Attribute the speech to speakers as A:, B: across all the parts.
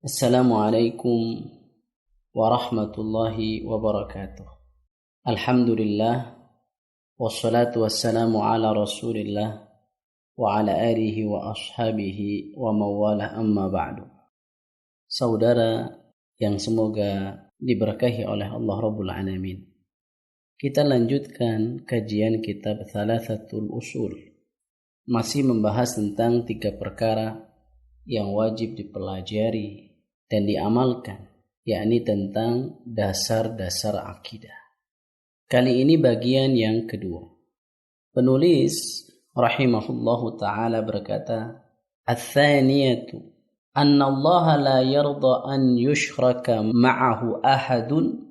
A: Assalamualaikum warahmatullahi wabarakatuh. Alhamdulillah wassalatu wassalamu ala Rasulillah wa ala alihi wa ashabihi wa mawalah amma ba'du. Saudara yang semoga diberkahi oleh Allah Rabbul Alamin. Kita lanjutkan kajian kitab Thalathatul Usul. Masih membahas tentang 3 perkara yang wajib dipelajari dan diamalkan, yakni tentang dasar-dasar akidah. Kali ini bagian yang kedua. Penulis rahimahullahu ta'ala berkata, "Ats-tsaniyatu anna Allah la yarda an yushraka ma'ahu ahadun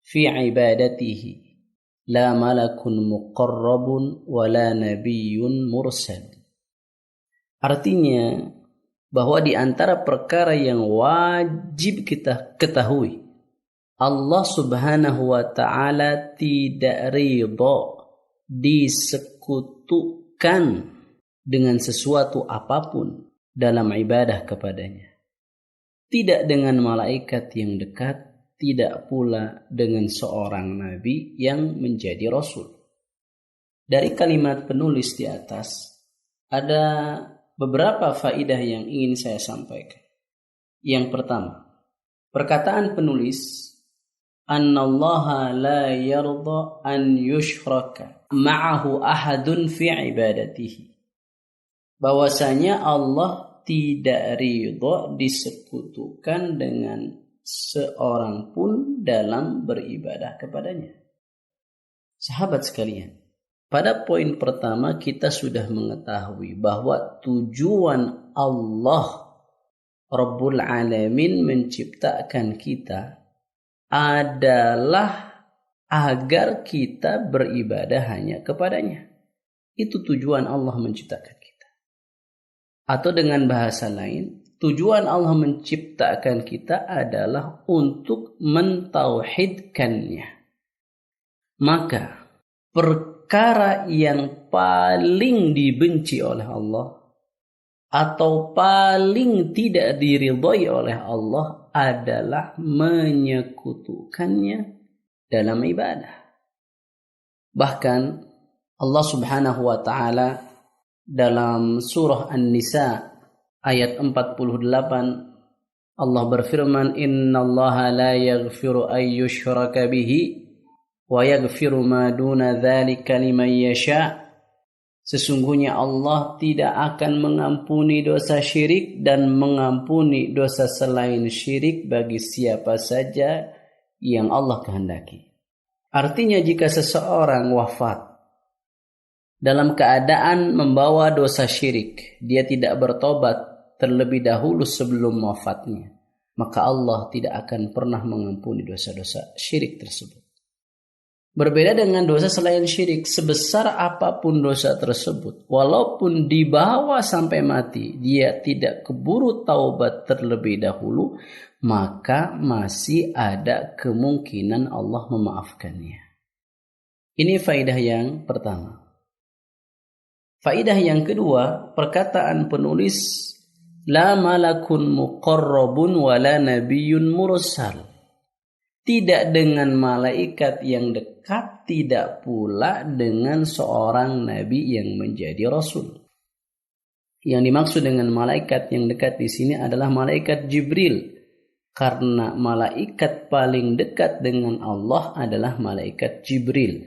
A: fi ibadatihi, la malakun muqarrabun wa la nabiyyun mursal." Artinya, bahwa di antara perkara yang wajib kita ketahui, Allah Subhanahu wa ta'ala tidak ridha disekutukan dengan sesuatu apapun dalam ibadah kepadanya. Tidak dengan malaikat yang dekat, tidak pula dengan seorang nabi yang menjadi rasul. Dari kalimat penulis di atas ada beberapa faidah yang ingin saya sampaikan. Yang pertama, perkataan penulis, "Annallaha la yarda an yushraka ma'ahu ahadun fi ibadatihi." Bahwasanya Allah tidak ridha disekutukan dengan seorang pun dalam beribadah kepadanya. Sahabat sekalian, pada poin pertama kita sudah mengetahui bahwa tujuan Allah Rabbul Alamin menciptakan kita adalah agar kita beribadah hanya kepadanya. Itu tujuan Allah menciptakan kita. Atau dengan bahasa lain, tujuan Allah menciptakan kita adalah untuk mentauhidkannya. Maka perkara yang paling dibenci oleh Allah atau paling tidak diridhai oleh Allah adalah menyekutukannya dalam ibadah. Bahkan Allah Subhanahu wa ta'ala dalam surah An-Nisa ayat 48 Allah berfirman, "Innallaha la yaghfiru an yushraka bihi wa yaghfiru ma duna dzalika liman yasha." Sesungguhnya Allah tidak akan mengampuni dosa syirik dan mengampuni dosa selain syirik bagi siapa saja yang Allah kehendaki. Artinya jika seseorang wafat dalam keadaan membawa dosa syirik, dia tidak bertobat terlebih dahulu sebelum wafatnya, maka Allah tidak akan pernah mengampuni dosa-dosa syirik tersebut. Berbeda dengan dosa selain syirik, sebesar apapun dosa tersebut, walaupun dibawa sampai mati, dia tidak keburu taubat terlebih dahulu, maka masih ada kemungkinan Allah memaafkannya. Ini faidah yang pertama. Faidah yang kedua, perkataan penulis, "La malakun muqarrabun wa la nabiyyun mursal." Tidak dengan malaikat yang dekat, tidak pula dengan seorang nabi yang menjadi rasul. Yang dimaksud dengan malaikat yang dekat di sini adalah malaikat Jibril, karena malaikat paling dekat dengan Allah adalah malaikat Jibril.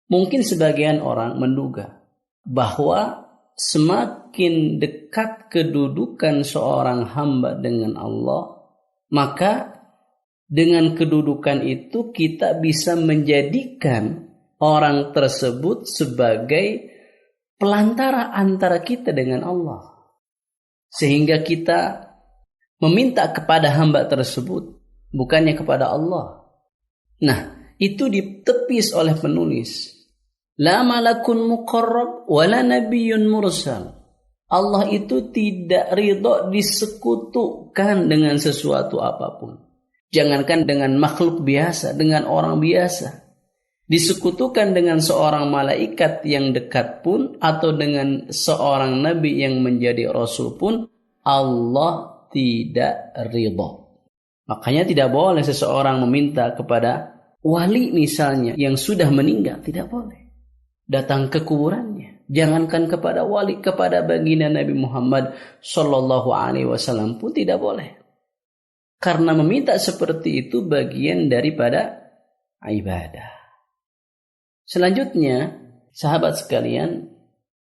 A: Mungkin sebagian orang menduga bahwa semakin dekat kedudukan seorang hamba dengan Allah, maka dengan kedudukan itu kita bisa menjadikan orang tersebut sebagai pelantara antara kita dengan Allah. Sehingga kita meminta kepada hamba tersebut, bukannya kepada Allah. Nah, itu ditepis oleh penulis. La malakun muqarrab wa la nabiyyun mursal. Allah itu tidak ridha disekutukan dengan sesuatu apapun. Jangankan dengan makhluk biasa, dengan orang biasa. Disekutukan dengan seorang malaikat yang dekat pun, atau dengan seorang nabi yang menjadi rasul pun, Allah tidak ridha. Makanya tidak boleh seseorang meminta kepada wali misalnya yang sudah meninggal, tidak boleh. Datang ke kuburannya. Jangankan kepada wali, kepada baginda Nabi Muhammad sallallahu alaihi wasallam pun tidak boleh. Karena meminta seperti itu bagian daripada ibadah. Selanjutnya, sahabat sekalian,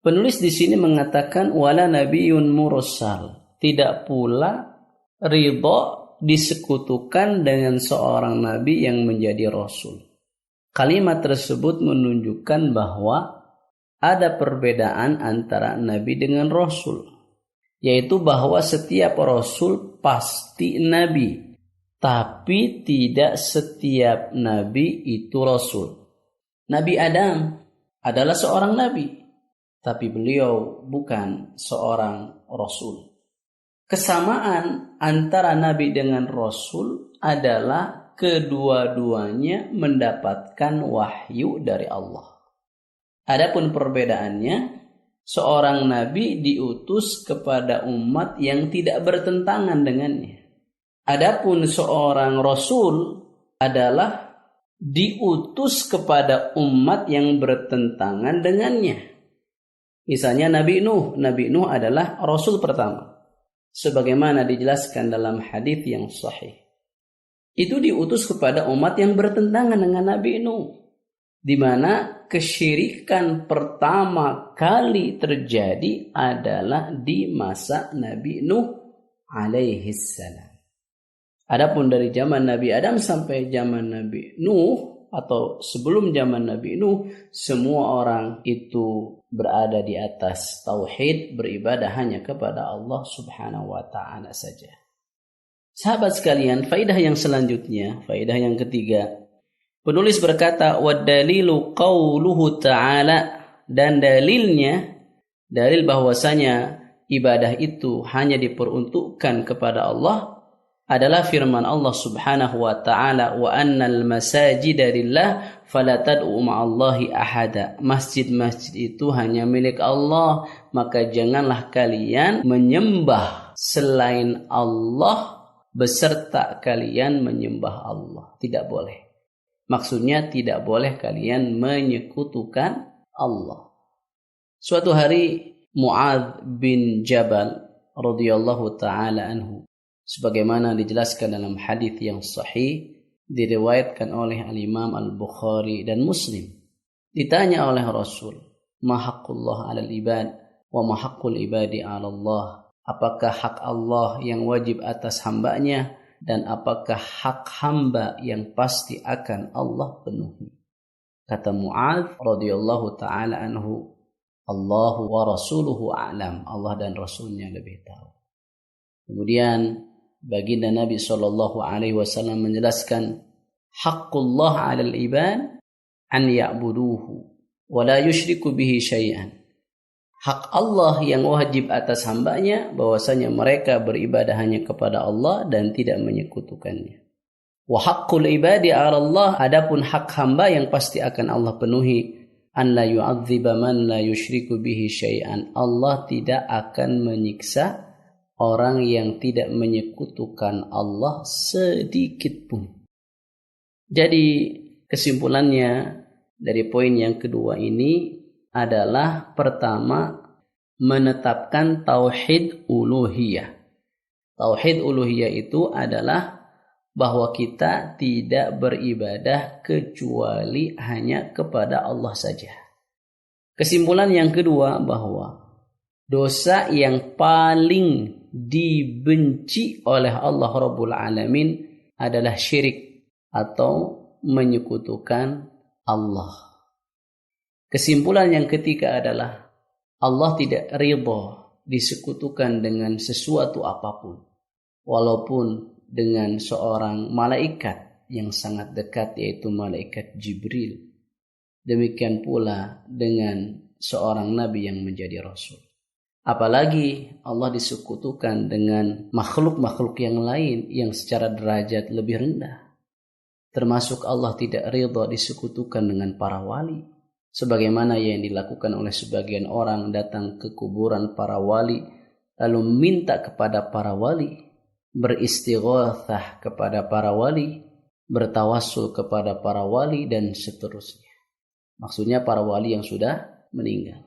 A: penulis di sini mengatakan wala nabiyyun mursal. Tidak pula ridha disekutukan dengan seorang nabi yang menjadi rasul. Kalimat tersebut menunjukkan bahwa ada perbedaan antara nabi dengan rasul, yaitu bahwa setiap rasul pasti nabi, tapi tidak setiap nabi itu rasul. Nabi Adam adalah seorang nabi, tapi beliau bukan seorang rasul. Kesamaan antara nabi dengan rasul adalah kedua-duanya mendapatkan wahyu dari Allah. Adapun perbedaannya, seorang nabi diutus kepada umat yang tidak bertentangan dengannya. Adapun seorang rasul adalah diutus kepada umat yang bertentangan dengannya. Misalnya Nabi Nuh. Nabi Nuh adalah rasul pertama, sebagaimana dijelaskan dalam hadis yang sahih. Itu diutus kepada umat yang bertentangan dengan Nabi Nuh, di mana kesyirikan pertama kali terjadi adalah di masa Nabi Nuh alaihi salam. Adapun dari zaman Nabi Adam sampai zaman Nabi Nuh atau sebelum zaman Nabi Nuh, semua orang itu berada di atas tauhid, beribadah hanya kepada Allah Subhanahu wa taala saja. Sahabat sekalian, faedah yang selanjutnya, faedah yang ketiga, penulis berkata wadalilu qauluhu ta'ala, dan dalilnya, dalil bahwasanya ibadah itu hanya diperuntukkan kepada Allah adalah firman Allah Subhanahu wa taala, wa annal masajida lillah fala tad'u ma'allahi ahada. Masjid-masjid itu hanya milik Allah, maka janganlah kalian menyembah selain Allah beserta kalian menyembah Allah. Tidak boleh. Maksudnya tidak boleh kalian menyekutukan Allah. Suatu hari Mu'adz bin Jabal radhiyallahu taala anhu, sebagaimana dijelaskan dalam hadis yang sahih diriwayatkan oleh al-Imam Al-Bukhari dan Muslim, ditanya oleh Rasul, "Ma haqqullah 'alal ibad wa ma haqqul ibadi 'ala Allah?" Apakah hak Allah yang wajib atas hambanya dan apakah hak hamba yang pasti akan Allah penuhi? Kata Mu'adz radhiyallahu taala anhu, Allahu wa rasuluhu a'lam. Allah dan Rasulnya lebih tahu. Kemudian baginda Nabi sallallahu alaihi wasallam menjelaskan, haqqullah 'alal ibad an ya'buduhu wa la yusyriku bihi syai'an. Hak Allah yang wajib atas hambanya bahwasanya mereka beribadah hanya kepada Allah dan tidak menyekutukannya. Wa haqqul ibadi 'ala Allah, adapun hak hamba yang pasti akan Allah penuhi, an la yu'adziba man la yusyriku bihi syai'an. Allah tidak akan menyiksa orang yang tidak menyekutukan Allah sedikit pun. Jadi kesimpulannya dari poin yang kedua ini adalah pertama, menetapkan tauhid uluhiyah. Tauhid uluhiyah itu adalah bahwa kita tidak beribadah kecuali hanya kepada Allah saja. Kesimpulan yang kedua bahwa dosa yang paling dibenci oleh Allah Rabbul Alamin adalah syirik atau menyekutukan Allah. Kesimpulan yang ketiga adalah Allah tidak ridha disekutukan dengan sesuatu apapun, walaupun dengan seorang malaikat yang sangat dekat, yaitu malaikat Jibril. Demikian pula dengan seorang nabi yang menjadi rasul. Apalagi Allah disekutukan dengan makhluk-makhluk yang lain yang secara derajat lebih rendah. Termasuk Allah tidak ridha disekutukan dengan para wali, sebagaimana yang dilakukan oleh sebagian orang, datang ke kuburan para wali lalu minta kepada para wali, beristighatsah kepada para wali, bertawassul kepada para wali, dan seterusnya. Maksudnya para wali yang sudah meninggal.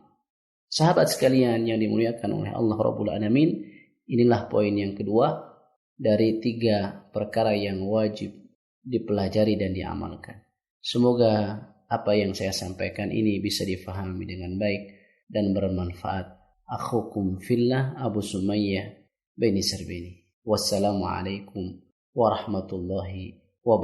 A: Sahabat sekalian yang dimuliakan oleh Allah Rabbul Alamin, inilah poin yang kedua dari 3 perkara yang wajib dipelajari dan diamalkan. Semoga apa yang saya sampaikan ini bisa difahami dengan baik dan bermanfaat. Akhukum fillah Abu Sumayyah Beni Serbeni. Wassalamualaikum warahmatullahi